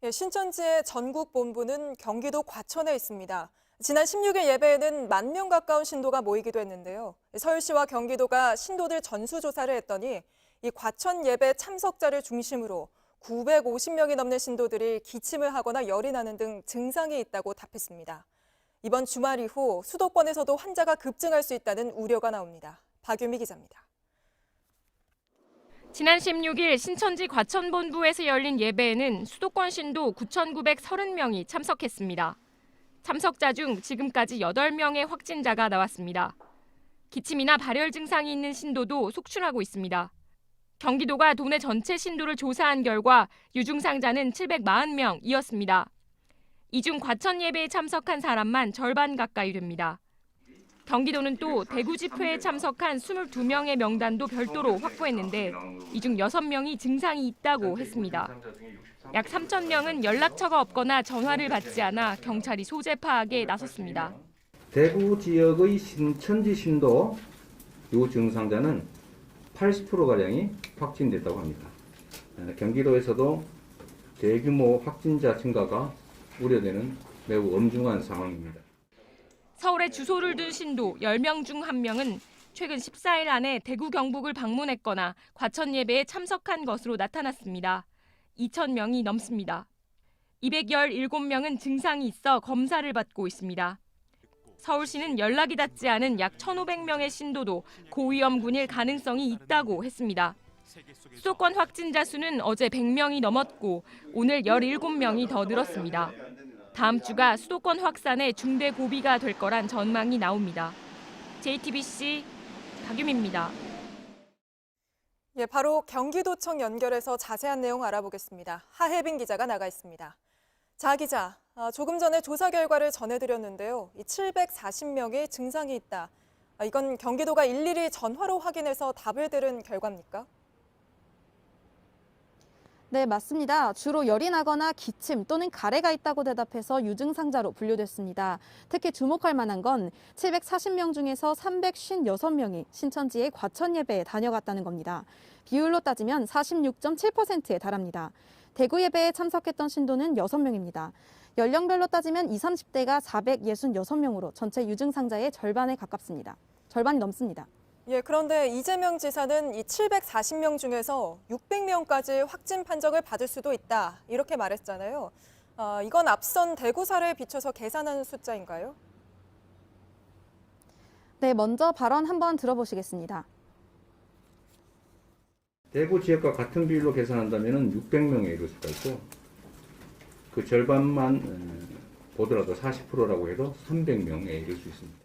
신천지의 전국 본부는 경기도 과천에 있습니다. 지난 16일 예배에는 10,000명 가까운 신도가 모이기도 했는데요. 서울시와 경기도가 신도들 전수조사를 했더니 이 과천 예배 참석자를 중심으로 950명이 넘는 신도들이 기침을 하거나 열이 나는 등 증상이 있다고 답했습니다. 이번 주말 이후 수도권에서도 환자가 급증할 수 있다는 우려가 나옵니다. 박유미 기자입니다. 지난 16일 신천지 과천본부에서 열린 예배에는 수도권 신도 9,930명이 참석했습니다. 참석자 중 지금까지 8명의 확진자가 나왔습니다. 기침이나 발열 증상이 있는 신도도 속출하고 있습니다. 경기도가 도내 전체 신도를 조사한 결과 유증상자는 740명이었습니다. 이 중 과천 예배에 참석한 사람만 절반 가까이 됩니다. 경기도는 또 대구 집회에 참석한 22명의 명단도 별도로 확보했는데 이 중 6명이 증상이 있다고 했습니다. 약 3,000명은 연락처가 없거나 전화를 받지 않아 경찰이 소재 파악에 나섰습니다. 대구 지역의 신천지 신도 요 증상자는 80%가량이 확진됐다고 합니다. 경기도에서도 대규모 확진자 증가가 우려되는 매우 엄중한 상황입니다. 서울에 주소를 둔 신도 10명 중 1명은 최근 14일 안에 대구 경북을 방문했거나 과천 예배에 참석한 것으로 나타났습니다. 2,000명이 넘습니다. 217명은 증상이 있어 검사를 받고 있습니다. 서울시는 연락이 닿지 않은 약 1,500명의 신도도 고위험군일 가능성이 있다고 했습니다. 수도권 확진자 수는 어제 100명이 넘었고 오늘 17명이 더 늘었습니다. 다음 주가 수도권 확산의 중대 고비가 될 거란 전망이 나옵니다. JTBC 박유미입니다. 바로 경기도청 연결해서 자세한 내용 알아보겠습니다. 하혜빈 기자가 나가 있습니다. 자 기자, 조금 전에 조사 결과를 전해드렸는데요. 740명의 증상이 있다. 이건 경기도가 일일이 전화로 확인해서 답을 들은 결과입니까? 네, 맞습니다. 주로 열이 나거나 기침 또는 가래가 있다고 대답해서 유증상자로 분류됐습니다. 특히 주목할 만한 건 740명 중에서 356명이 신천지의 과천 예배에 다녀갔다는 겁니다. 비율로 따지면 46.7%에 달합니다. 대구 예배에 참석했던 신도는 6명입니다. 연령별로 따지면 20, 30대가 466명으로 전체 유증상자의 절반에 가깝습니다. 절반이 넘습니다. 그런데 이재명 지사는 이 740명 중에서 600명까지 확진 판정을 받을 수도 있다, 이렇게 말했잖아요. 이건 앞선 대구 사례에 비춰서 계산한 숫자인가요? 네, 먼저 발언 한번 들어보시겠습니다. 대구 지역과 같은 비율로 계산한다면 600명에 이를 수가 있고 그 절반만 보더라도 40%라고 해도 300명에 이를 수 있습니다.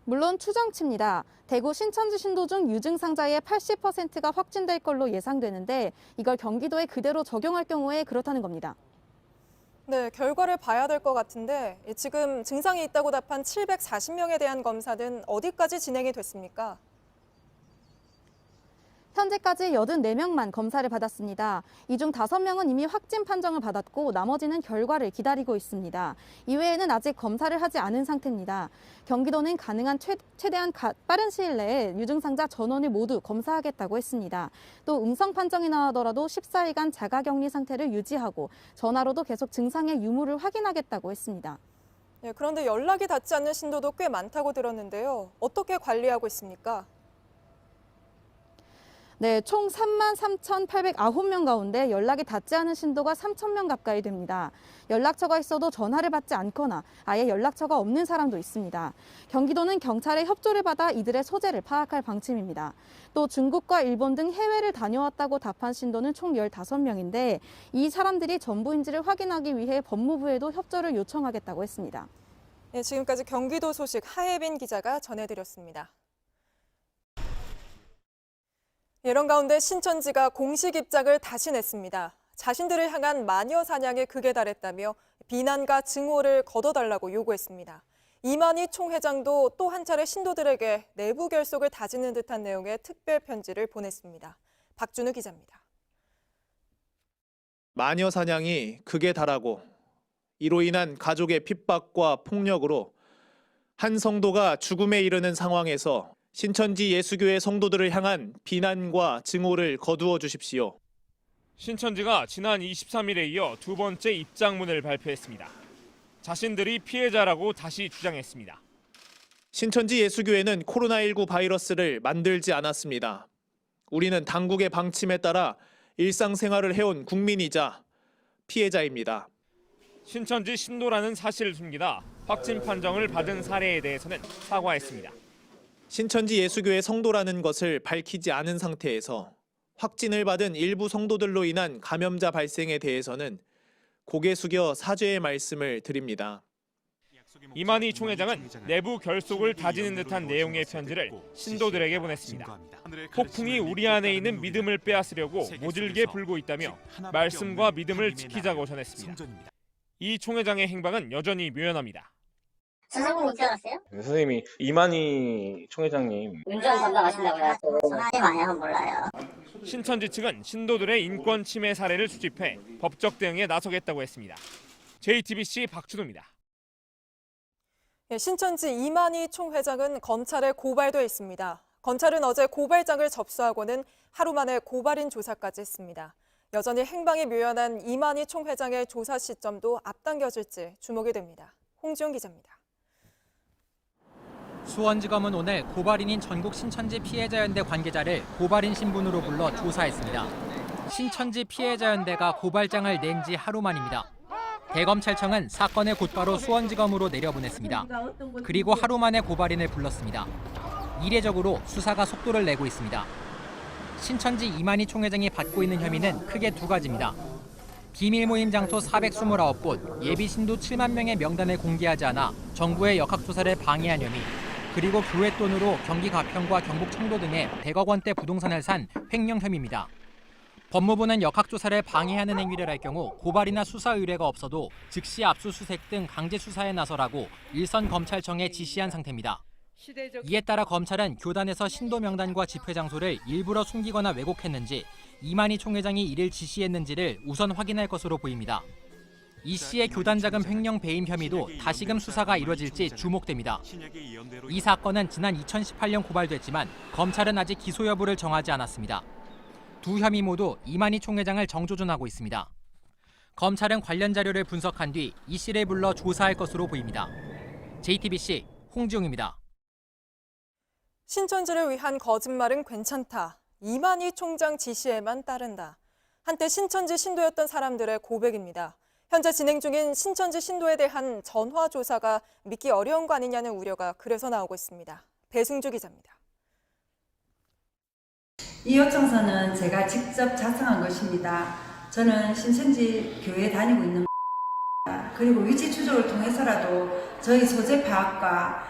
물론 추정치입니다. 대구 신천지 신도 중 유증상자의 80%가 확진될 걸로 예상되는데 이걸 경기도에 그대로 적용할 경우에 그렇다는 겁니다. 네, 결과를 봐야 될 것 같은데 지금 증상이 있다고 답한 740명에 대한 검사는 어디까지 진행이 됐습니까? 현재까지 84명만 검사를 받았습니다. 이 중 5명은 이미 확진 판정을 받았고 나머지는 결과를 기다리고 있습니다. 이외에는 아직 검사를 하지 않은 상태입니다. 경기도는 가능한 최대한 빠른 시일 내에 유증상자 전원을 모두 검사하겠다고 했습니다. 또 음성 판정이 나오더라도 14일간 자가격리 상태를 유지하고 전화로도 계속 증상의 유무를 확인하겠다고 했습니다. 그런데 연락이 닿지 않는 신도도 꽤 많다고 들었는데요. 어떻게 관리하고 있습니까? 네, 총 33,809명 가운데 연락이 닿지 않은 신도가 3,000명 가까이 됩니다. 연락처가 있어도 전화를 받지 않거나 아예 연락처가 없는 사람도 있습니다. 경기도는 경찰의 협조를 받아 이들의 소재를 파악할 방침입니다. 또 중국과 일본 등 해외를 다녀왔다고 답한 신도는 총 15명인데 이 사람들이 전부인지를 확인하기 위해 법무부에도 협조를 요청하겠다고 했습니다. 지금까지 경기도 소식 하혜빈 기자가 전해드렸습니다. 이런 가운데 신천지가 공식 입장을 다시 냈습니다. 자신들을 향한 마녀 사냥에 극에 달했다며 비난과 증오를 거둬달라고 요구했습니다. 이만희 총회장도 또 한 차례 신도들에게 내부 결속을 다지는 듯한 내용의 특별 편지를 보냈습니다. 박준우 기자입니다. 마녀 사냥이 극에 달하고 이로 인한 가족의 핍박과 폭력으로 한 성도가 죽음에 이르는 상황에서 신천지 예수교회 성도들을 향한 비난과 증오를 거두어 주십시오. 신천지가 지난 23일에 이어 두 번째 입장문을 발표했습니다. 자신들이 피해자라고 다시 주장했습니다. 신천지 예수교회는 코로나19 바이러스를 만들지 않았습니다. 우리는 당국의 방침에 따라 일상생활을 해온 국민이자 피해자입니다. 신천지 신도라는 사실을 숨기다 확진 판정을 받은 사례에 대해서는 사과했습니다. 신천지 예수교회 성도라는 것을 밝히지 않은 상태에서 확진을 받은 일부 성도들로 인한 감염자 발생에 대해서는 고개 숙여 사죄의 말씀을 드립니다. 이만희 총회장은 내부 결속을 다지는 듯한 내용의 편지를 신도들에게 보냈습니다. 폭풍이 우리 안에 있는 믿음을 빼앗으려고 모질게 불고 있다며 말씀과 믿음을 지키자고 전했습니다. 이 총회장의 행방은 여전히 묘연합니다. 선생님 어떻게 알았어요? 선생님이 이만희 총회장님 운전 담당하신다고 해가지고 전화님 아니면 몰라요. 신천지 측은 신도들의 인권 침해 사례를 수집해 법적 대응에 나서겠다고 했습니다. JTBC 박준호입니다. 신천지 이만희 총회장은 검찰에 고발돼 있습니다. 검찰은 어제 고발장을 접수하고는 하루 만에 고발인 조사까지 했습니다. 여전히 행방이 묘연한 이만희 총회장의 조사 시점도 앞당겨질지 주목이 됩니다. 홍지영 기자입니다. 수원지검은 오늘 고발인인 전국 신천지 피해자연대 관계자를 고발인 신분으로 불러 조사했습니다. 신천지 피해자연대가 고발장을 낸 지 하루 만입니다. 대검찰청은 사건을 곧바로 수원지검으로 내려보냈습니다. 그리고 하루 만에 고발인을 불렀습니다. 이례적으로 수사가 속도를 내고 있습니다. 신천지 이만희 총회장이 받고 있는 혐의는 크게 두 가지입니다. 비밀 모임 장소 429곳, 예비 신도 7만 명의 명단을 공개하지 않아 정부의 역학조사를 방해한 혐의, 그리고 교회 돈으로 경기 가평과 경북 청도 등의 100억 원대 부동산을 산 횡령 혐의입니다. 법무부는 역학조사를 방해하는 행위를 할 경우 고발이나 수사 의뢰가 없어도 즉시 압수수색 등 강제 수사에 나서라고 일선 검찰청에 지시한 상태입니다. 이에 따라 검찰은 교단에서 신도 명단과 집회 장소를 일부러 숨기거나 왜곡했는지 이만희 총회장이 이를 지시했는지를 우선 확인할 것으로 보입니다. 이 씨의 교단 자금 횡령 배임 혐의도 다시금 수사가 이뤄질지 주목됩니다. 이 사건은 지난 2018년 고발됐지만 검찰은 아직 기소 여부를 정하지 않았습니다. 두 혐의 모두 이만희 총회장을 정조준하고 있습니다. 검찰은 관련 자료를 분석한 뒤 이 씨를 불러 조사할 것으로 보입니다. JTBC 홍지용입니다. 신천지를 위한 거짓말은 괜찮다. 이만희 총장 지시에만 따른다. 한때 신천지 신도였던 사람들의 고백입니다. 현재 진행 중인 신천지 신도에 대한 전화조사가 믿기 어려운 거 아니냐는 우려가 그래서 나오고 있습니다. 배승주 기자입니다. 이 요청서는 제가 직접 작성한 것입니다. 저는 신천지 교회에 다니고 있는 그리고 위치 추적을 통해서라도 저희 소재 파악과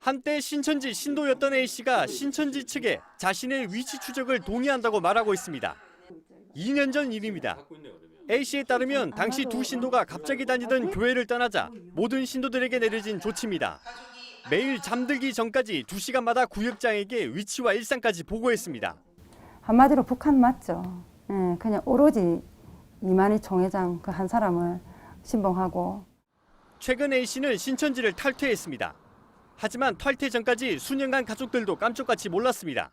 한때 신천지 신도였던 A씨가 신천지 측에 자신의 위치 추적을 동의한다고 말하고 있습니다. 2년 전 일입니다. A씨에 따르면 당시 두 신도가 갑자기 다니던 교회를 떠나자 모든 신도들에게 내려진 조치입니다. 매일 잠들기 전까지 2시간마다 구역장에게 위치와 일상까지 보고했습니다. 한마디로 북한 맞죠. 그냥 오로지 이만희 총회장 그 한 사람을 신봉하고. 최근 A씨는 신천지를 탈퇴했습니다. 하지만 탈퇴 전까지 수년간 가족들도 깜짝같이 몰랐습니다.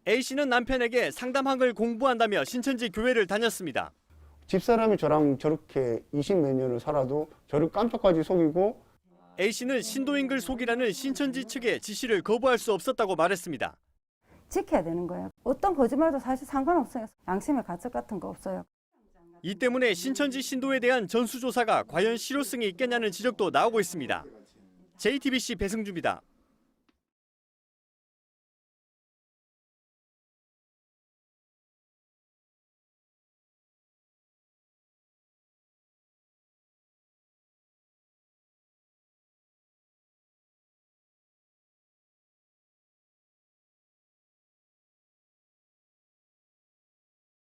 A씨는 남편에게 상담학을 공부한다며 신천지 교회를 다녔습니다. 집사람이 저랑 저렇게 20몇 년을 살아도 저를 깜짝까지 속이고 A씨는 신도인 글 속이라는 신천지 측의 지시를 거부할 수 없었다고 말했습니다. 지켜야 되는 거예요. 어떤 거짓말도 사실 상관없어요. 양심의 가책 같은 거 없어요. 이 때문에 신천지 신도에 대한 전수조사가 과연 실효성이 있겠냐는 지적도 나오고 있습니다. JTBC 배승주입니다.